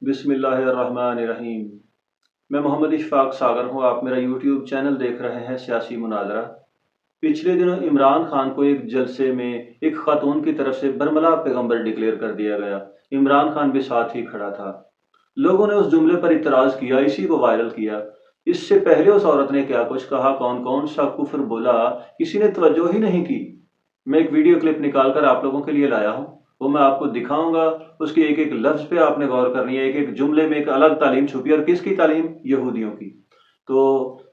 बिस्मिल्लाहिर्रहमानिर्रहीम। मैं मोहम्मद इशफाक सागर हूँ। आप मेरा यूट्यूब चैनल देख रहे हैं सियासी मुनाजरा। पिछले दिनों इमरान खान को एक जलसे में एक खातून की तरफ से बरमला पैगंबर डिक्लेयर कर दिया गया। इमरान खान भी साथ ही खड़ा था। लोगों ने उस जुमले पर इतराज़ किया, इसी को वायरल किया। इससे पहले उस औरत ने क्या कुछ कहा, कौन कौन सा कुफ्र बोला, किसी ने तवज्जो ही नहीं की। मैं एक वीडियो क्लिप निकाल कर आप लोगों के लिए लाया हूँ, वो मैं आपको दिखाऊंगा। उसके एक एक लफ्ज़ पे आपने गौर करनी है। एक एक जुमले में एक अलग तालीम छुपी है, और किसकी तालीम? यहूदियों की। तो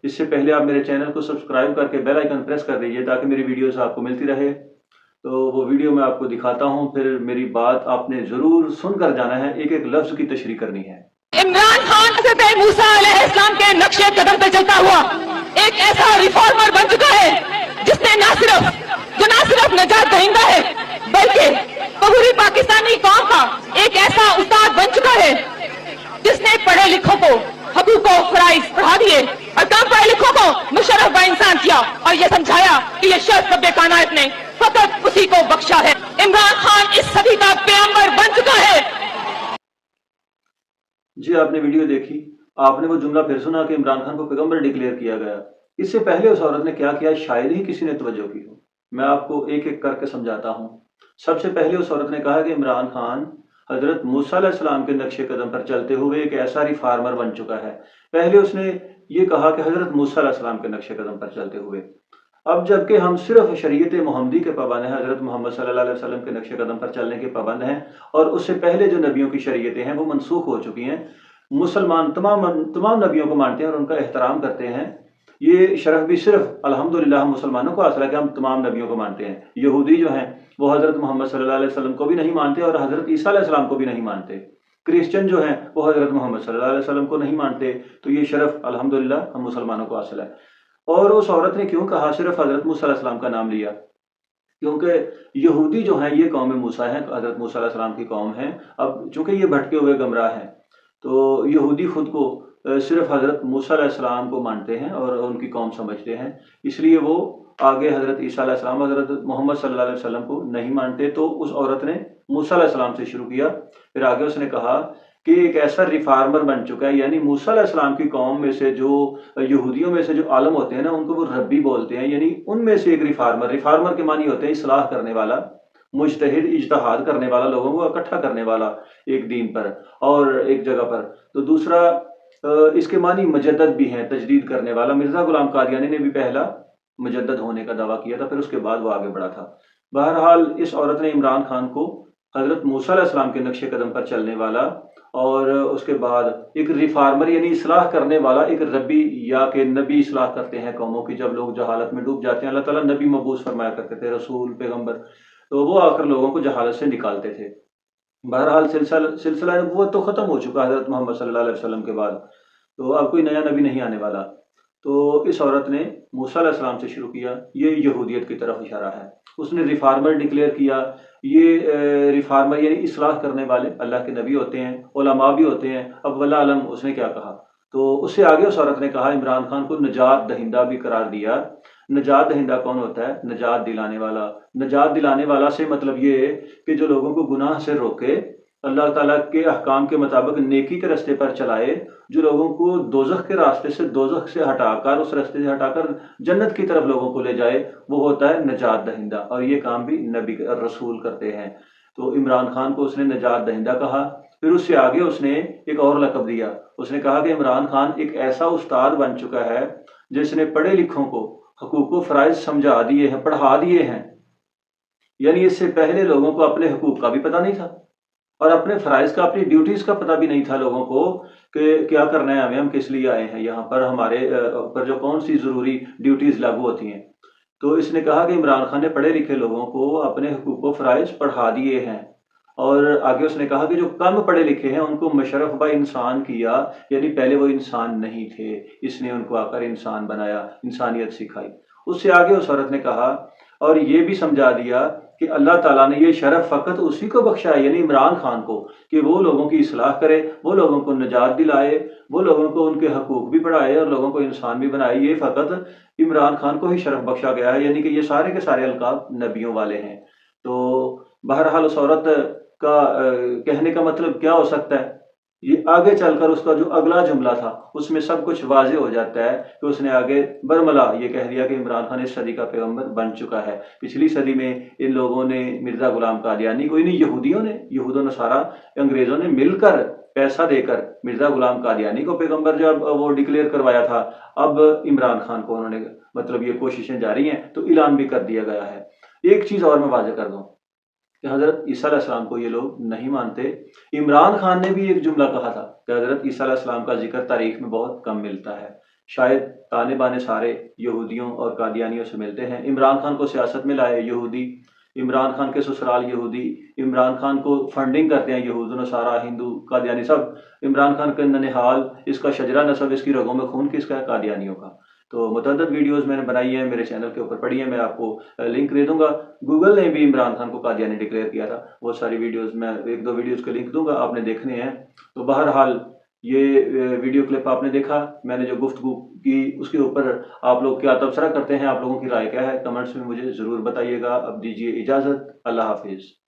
इससे पहले आप मेरे चैनल को सब्सक्राइब करके बेल आइकन प्रेस कर दीजिए ताकि मेरी वीडियोस आपको मिलती रहे। तो वो वीडियो मैं आपको दिखाता हूँ, फिर मेरी बात आपने ज़रूर सुनकर जाना है, एक एक लफ्ज़ की तशरीह करनी है। इमरान खान हज़रत मूसा अलैहिस्सलाम के नक्शे कदम पे चलता हुआ एक ऐसा रिफॉर्मर बन चुका है जिसने न सिर्फ नजात दहिंदा है बल्कि पूरी पाकिस्तानी कौम का एक ऐसा उस्ताद बन चुका है जिसने पढ़े लिखों को हकूक और फराइज पढ़ा दिए और कम पढ़े लिखों को मुशर्रफ बा इंसान किया और ये समझाया कि ये शर्फ रब्बे कायनात ने फकत उसी को बख्शा है। इमरान खान इस सदी का पैगंबर बन चुका है। जी, आपने वीडियो देखी, आपने वो जुमला फिर सुना कि इमरान खान को पैगंबर डिक्लेयर किया गया। इससे पहले उस औरत ने क्या किया, शायद ही किसी ने तवज्जो की हो। मैं आपको एक एक करके समझाता हूँ। सबसे पहले उस औरत ने कहा कि इमरान खान हजरत मूसा अलैहिस्सलाम के नक्शे कदम पर चलते हुए एक ऐसा रिफार्मर बन चुका है। पहले उसने ये कहा कि हजरत मूसा अलैहिस्सलाम के नक्शे कदम पर चलते हुए। अब जबकि हम सिर्फ शरीयत मोहम्मदी के पाबंद हैं, हजरत मोहम्मद सल्लल्लाहु अलैहि वसल्लम के नक्शे कदम पर चलने के पाबंद हैं, और उससे पहले जो नबियों की शरीयतें हैं वो मनसूख हो चुकी हैं। मुसलमान तमाम नबियों को मानते हैं और उनका एहतराम करते हैं। ये शरफ भी सिर्फ अल्हम्दुलिल्लाह हम मुसलमानों को हासिल है कि हम तमाम नबियों को मानते हैं। यहूदी जो हैं वो हज़रत मोहम्मद सल्लल्लाहु अलैहि वसल्लम को भी नहीं मानते और हज़रत ईसा अलैहि सलाम को भी नहीं मानते। क्रिश्चियन जो हैं वो हज़रत मोहम्मद सल्लल्लाहु अलैहि वसल्लम को नहीं मानते। तो ये शरफ अल्हम्दुलिल्लाह हम मुसलमानों को हासिल है। और उस औरत ने क्यों कहा, सिर्फ हज़रत मूसा अलैहि सलाम का नाम लिया? क्योंकि यहूदी जो हैं ये कौम मूसा है, हज़रत मूसा अलैहि सलाम की कौम है। अब चूंकि ये भटके हुए गमराह हैं, तो यहूदी खुद को सिर्फ हज़रत मूसा अलैहिस्सलाम को मानते हैं और उनकी कौम समझते हैं, इसलिए वो आगे हज़रत ईसा अलैहिस्सलाम, हज़रत मोहम्मद सल्लल्लाहु अलैहि वसल्लम को नहीं मानते। तो उस औरत ने मूसा अलैहिस्सलाम से शुरू किया, फिर आगे उसने कहा कि एक ऐसा रिफार्मर बन चुका है, यानी मूसा अलैहिस्सलाम की कौम में से जो यहूदियों में से जो आलम होते हैं ना, उनको वो रब्बी बोलते हैं, यानी उनमें से एक रिफार्मर के मानी होते हैं इस्लाह करने वाला, मुजतहिद, इज्तिहाद करने वाला, लोगों को इकट्ठा करने वाला एक दीन पर और एक जगह पर। तो दूसरा इसके मानी मुजद्दद भी हैं, तजदीद करने वाला। मिर्ज़ा गुलाम कादियानी ने भी पहला मुजद्दद होने का दावा किया था, फिर उसके बाद वो आगे बढ़ा था। बहरहाल इस औरत ने इमरान खान को हज़रत मूसा अलैहिस्सलाम के नक्शे कदम पर चलने वाला और उसके बाद एक रिफार्मर यानी इस्लाह करने वाला, एक रब्बी या के नबी इस्लाह करते हैं कौमों की। जब लोग जहालत में डूब जाते हैं, अल्लाह ताला नबी मबूस फरमाया करते थे, रसूल, पैगंबर, तो वो आकर लोगों को जहालत से निकालते थे। बहरहाल सिलसिला नबूवत तो ख़त्म हो चुका हज़रत मोहम्मद सल्लल्लाहु अलैहि वसल्लम के बाद, तो अब कोई नया नबी नहीं आने वाला। तो इस औरत ने मूसा अलैहिस्सलाम से शुरू किया, ये यहूदियत की तरफ इशारा है। उसने रिफार्मर डिक्लेयर किया। ये रिफार्मर यानी इस्लाह करने वाले अल्लाह के नबी होते हैं, उलमा भी होते हैं। अब वल्लाह आलम उसने क्या कहा। तो उससे आगे उस औरत ने कहा, इमरान खान को नजात दहिंदा भी करार दिया। नजात दहिंदा कौन होता है? नजात दिलाने वाला। नजात दिलाने वाला से मतलब ये है कि जो लोगों को गुनाह से रोके, अल्लाह ताला के अहकाम के मुताबिक नेकी के रास्ते पर चलाए, जो लोगों को दोज़ख के रास्ते से, दोज़ख से हटाकर, उस रास्ते से हटाकर जन्नत की तरफ लोगों को ले जाए, वो होता है नजात दहिंदा। और ये काम भी नबी रसूल करते हैं। तो इमरान खान को उसने नजात दहिंदा कहा। फिर उससे आगे उसने एक और लक़ब दिया। उसने कहा कि इमरान खान एक ऐसा उस्ताद बन चुका है जिसने पढ़े लिखों को हकूक़ व फ़राइज़ समझा दिए हैं, पढ़ा दिए हैं। यानी इससे पहले लोगों को अपने हकूक़ का भी पता नहीं था और अपने फ़राइज़ का, अपनी ड्यूटीज़ का पता भी नहीं था लोगों को कि क्या करना है हमें, हम किस लिए आए हैं यहाँ पर, हमारे पर जो कौन सी ज़रूरी ड्यूटीज़ लागू होती हैं। तो इसने कहा कि इमरान खान ने पढ़े लिखे लोगों को अपने हकूक़ व फ़राइज़ पढ़ा दिए हैं। और आगे उसने कहा कि जो कम पढ़े लिखे हैं उनको मशरफ बा इंसान किया, यानी पहले वो इंसान नहीं थे, इसने उनको आकर इंसान बनाया, इंसानियत सिखाई। उससे आगे उस औरत ने कहा और ये भी समझा दिया कि अल्लाह ताला ने ये शरफ फ़कत उसी को बख्शा है, यानी इमरान खान को, कि वो लोगों की इस्लाह करे, वो लोगों को निजात दिलाए, वो लोगों को उनके हकूक़ भी पढ़ाए और लोगों को इंसान भी बनाए। ये फ़कत इमरान खान को ही शरफ बख्शा गया है, यानी कि ये सारे के सारे अलकाब नबियों वाले हैं। तो बहरहाल उस औरत का कहने का मतलब क्या हो सकता है? یہ آگے چل کر اس کا جو اگلا جملہ تھا اس میں سب کچھ واضح ہو جاتا ہے کہ اس نے آگے برملا یہ کہہ دیا کہ عمران خان اس صدی کا پیغمبر بن چکا ہے۔ پچھلی صدی میں ان لوگوں نے مرزا غلام قادیانی کو، نہیں یہودیوں نے، یہود و نصارہ انگریزوں نے مل کر پیسہ دے کر مرزا غلام قادیانی کو پیغمبر جب وہ ڈکلیئر کروایا تھا، اب عمران خان کو انہوں نے مطلب یہ کوششیں جاری ہیں تو اعلان بھی کر دیا گیا ہے۔ ایک چیز اور میں واضح کر دوں کہ حضرت عیسیٰ علیہ السلام کو یہ لوگ نہیں مانتے۔ عمران خان نے بھی ایک جملہ کہا تھا کہ حضرت عیسیٰ علیہ السلام کا ذکر تاریخ میں بہت کم ملتا ہے، شاید تانے بانے سارے یہودیوں اور قادیانیوں سے ملتے ہیں۔ عمران خان کو سیاست میں لائے یہودی، عمران خان کے سسرال یہودی، عمران خان کو فنڈنگ کرتے ہیں یہود و نصارہ، ہندو، قادیانی سب۔ عمران خان کا ننہال، اس کا شجرہ نسب، اس کی رگوں میں خون کس کا ہے؟ قادیانیوں کا۔ تو متعدد ویڈیوز میں نے بنائی ہیں، میرے چینل کے اوپر پڑھی ہیں، میں آپ کو لنک دے دوں گا۔ گوگل نے بھی عمران خان کو قادیانی ڈکلیئر کیا تھا، وہ ساری ویڈیوز میں ایک دو ویڈیوز کے لنک دوں گا، آپ نے دیکھنے ہیں۔ تو بہرحال یہ ویڈیو کلپ آپ نے دیکھا، میں نے جو گفتگو کی اس کے اوپر آپ لوگ کیا تبصرہ کرتے ہیں، آپ لوگوں کی رائے کیا ہے؟ کمنٹس میں مجھے ضرور بتائیے گا۔ اب دیجیے اجازت، اللہ حافظ۔